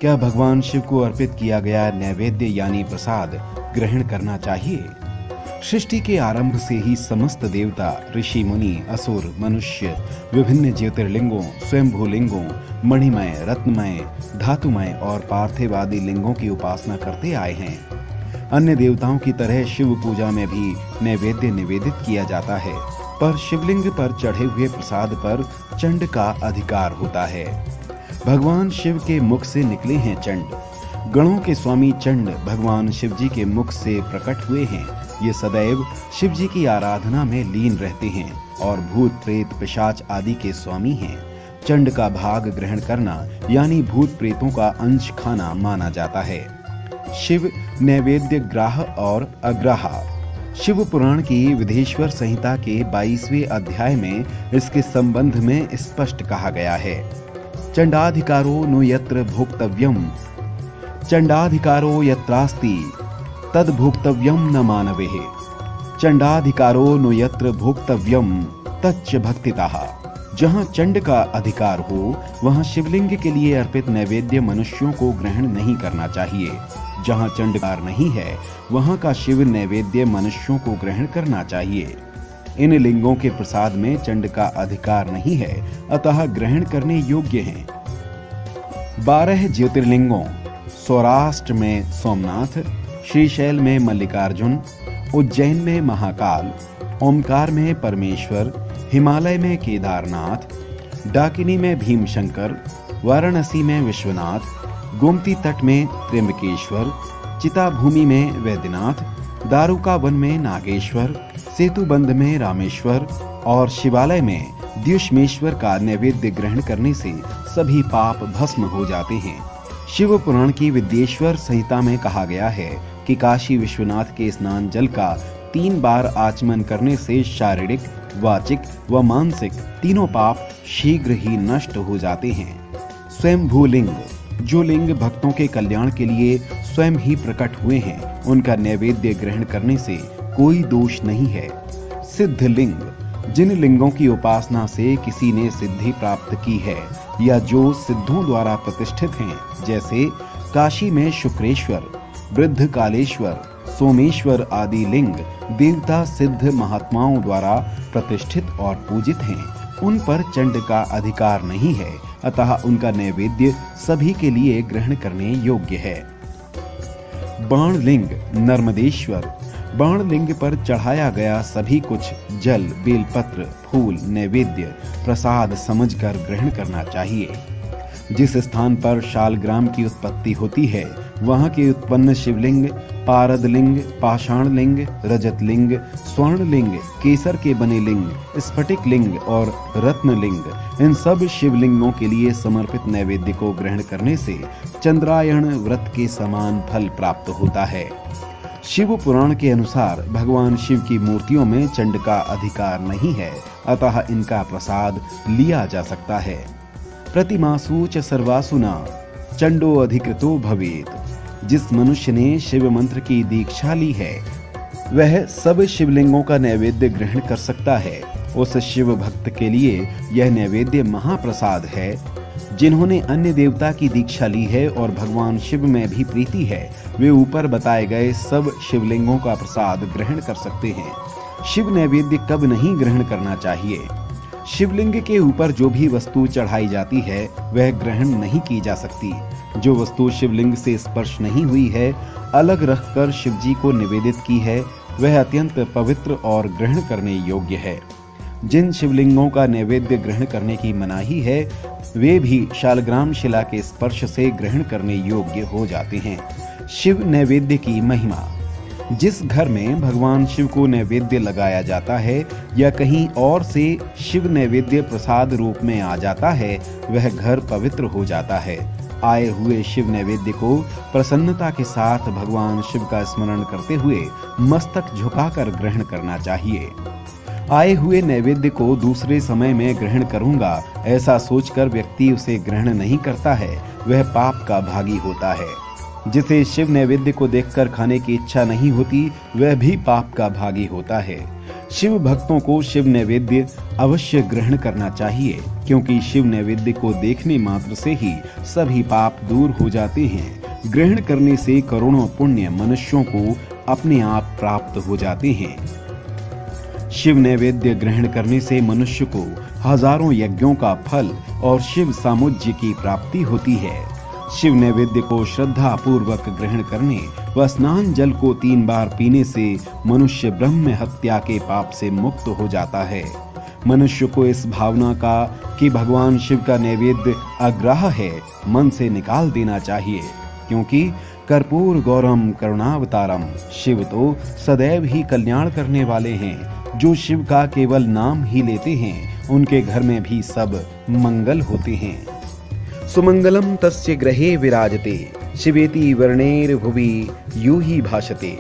क्या भगवान शिव को अर्पित किया गया नैवेद्य यानी प्रसाद ग्रहण करना चाहिए? सृष्टि के आरंभ से ही समस्त देवता, ऋषि मुनि, असुर, मनुष्य विभिन्न ज्योतिर्लिंगों, स्वयंभू लिंगों, मणिमय, रत्नमय, धातुमय और पार्थिव आदि लिंगों की उपासना करते आए हैं। अन्य देवताओं की तरह शिव पूजा में भी नैवेद्य निवेदित किया जाता है, पर शिवलिंग पर चढ़े हुए प्रसाद पर चंड का अधिकार होता है। भगवान शिव के मुख से निकले हैं चंड। गणों के स्वामी चंड भगवान शिव जी के मुख से प्रकट हुए हैं। ये सदैव शिव जी की आराधना में लीन रहते हैं और भूत प्रेत पिशाच आदि के स्वामी हैं। चंड का भाग ग्रहण करना यानी भूत प्रेतों का अंश खाना माना जाता है। शिव नैवेद्य ग्राह और अग्राह। शिव पुराण की विधेश्वर संहिता के 22वें अध्याय में इसके संबंध में स्पष्ट कहा गया है। चंडाधिकारो नु यत्र भोक्तव्यम, चंडाधिकारो यत्रास्ति तद भोक्तव्यम न मानवेः, चंडाधिकारो नु यत्र भोक्तव्यम तच्च भक्तितः। जहाँ चंड का अधिकार हो वहाँ शिवलिंग के लिए अर्पित नैवेद्य मनुष्यों को ग्रहण नहीं करना चाहिए। जहाँ चंडकार नहीं है वहाँ का शिव नैवेद्य मनुष्यों को ग्रहण करना चाहिए। इन लिंगों के प्रसाद में चंड का अधिकार नहीं है, अतः ग्रहण करने योग्य हैं। 12 ज्योतिर्लिंगों, सौराष्ट्र में सोमनाथ, श्रीशैल में मल्लिकार्जुन, उज्जैन में महाकाल, ओमकार में परमेश्वर, हिमालय में केदारनाथ, डाकिनी में भीमशंकर, वाराणसी में विश्वनाथ, गोमती तट में त्र्यंबकेश्वर, चिताभूमि में वैद्यनाथ, दारुका वन में नागेश्वर, सेतुबंध में रामेश्वर और शिवालय में द्युष्मेश्वर का नैवेद्य ग्रहण करने से सभी पाप भस्म हो जाते हैं। शिव पुराण की विद्येश्वर संहिता में कहा गया है कि काशी विश्वनाथ के स्नान जल का 3 बार आचमन करने से शारीरिक, वाचिक व मानसिक तीनों पाप शीघ्र ही नष्ट हो जाते हैं। स्वयंभू लिंग, जो लिंग भक्तों के कल्याण के लिए स्वयं ही प्रकट हुए हैं, उनका नैवेद्य ग्रहण करने से कोई दोष नहीं है। सिद्ध लिंग, जिन लिंगों की उपासना से किसी ने सिद्धि प्राप्त की है या जो सिद्धों द्वारा प्रतिष्ठित हैं, जैसे काशी में शुक्रेश्वर, वृद्ध कालेश्वर, सोमेश्वर आदि लिंग देवता सिद्ध महात्माओं द्वारा प्रतिष्ठित और पूजित हैं, उन पर चंड का अधिकार नहीं है, अतः उनका नैवेद्य सभी के लिए ग्रहण करने योग्य है। बाण लिंग, नर्मदेश्वर, बाण लिंग पर चढ़ाया गया सभी कुछ जल, बेलपत्र, फूल, नैवेद्य, प्रसाद समझकर ग्रहण करना चाहिए। जिस स्थान पर शालग्राम की उत्पत्ति होती है वहाँ के उत्पन्न शिवलिंग, पारद लिंग, पाषाण लिंग, रजत लिंग, स्वर्ण लिंग, केसर के बने लिंग, स्फटिक लिंग और रत्न लिंग, इन सब शिवलिंगों के लिए समर्पित नैवेद्य को ग्रहण करने से चंद्रायण व्रत के समान फल प्राप्त होता है। शिव पुराण के अनुसार भगवान शिव की मूर्तियों में चंड का अधिकार नहीं है, अतः इनका प्रसाद लिया जा सकता है। प्रतिमासु च सर्वासुना चंडो अधिकृतो भवेत। जिस मनुष्य ने शिव मंत्र की दीक्षा ली है वह सब शिवलिंगों का नैवेद्य ग्रहण कर सकता है। उस शिव भक्त के लिए यह नैवेद्य महाप्रसाद है। जिन्होंने अन्य देवता की दीक्षा ली है और भगवान शिव में भी प्रीति है, वे ऊपर बताए गए सब शिवलिंगों का प्रसाद ग्रहण कर सकते हैं। शिव नैवेद्य कब नहीं ग्रहण करना चाहिए? शिवलिंग के ऊपर जो भी वस्तु चढ़ाई जाती है वह ग्रहण नहीं की जा सकती। जो वस्तु शिवलिंग से स्पर्श नहीं हुई है, अलग रखकर शिव जी को निवेदित की है, वह अत्यंत पवित्र और ग्रहण करने योग्य है। जिन शिवलिंगों का नैवेद्य ग्रहण करने की मनाही है वे भी शालग्राम शिला के स्पर्श से ग्रहण करने योग्य हो जाते हैं। शिव नैवेद्य की महिमा। जिस घर में भगवान शिव को नैवेद्य लगाया जाता है या कहीं और से शिव नैवेद्य प्रसाद रूप में आ जाता है वह घर पवित्र हो जाता है। आए हुए शिव नैवेद्य को प्रसन्नता के साथ भगवान शिव का स्मरण करते हुए मस्तक झुकाकर ग्रहण करना चाहिए। आए हुए नैवेद्य को दूसरे समय में ग्रहण करूंगा ऐसा सोचकर व्यक्ति उसे ग्रहण नहीं करता है, वह पाप का भागी होता है। जिसे शिव नैवेद्य को देखकर खाने की इच्छा नहीं होती वह भी पाप का भागी होता है। शिव भक्तों को शिव नैवेद्य अवश्य ग्रहण करना चाहिए, क्योंकि शिव नैवेद्य को देखने मात्र से ही सभी पाप दूर हो जाते हैं। ग्रहण करने से करोड़ों पुण्य मनुष्यों को अपने आप प्राप्त हो जाते हैं। शिव नैवेद्य ग्रहण करने से मनुष्य को हजारों यज्ञों का फल और शिव सामुज्य की प्राप्ति होती है। शिव नैवेद्य को श्रद्धा पूर्वक ग्रहण करने व स्नान जल को 3 बार पीने से मनुष्य ब्रह्म हत्या के पाप से मुक्त हो जाता है। मनुष्य को इस भावना का कि भगवान शिव का नैवेद्य अग्राह्य है मन से निकाल देना चाहिए, क्योंकि कर्पूर गौरम करुणावतारम, शिव तो सदैव ही कल्याण करने वाले हैं। जो शिव का केवल नाम ही लेते हैं उनके घर में भी सब मंगल होते हैं। सुमंगलम तस्य गृहे विराजते, शिवेति वर्णेर भुवि यूहि भाषते।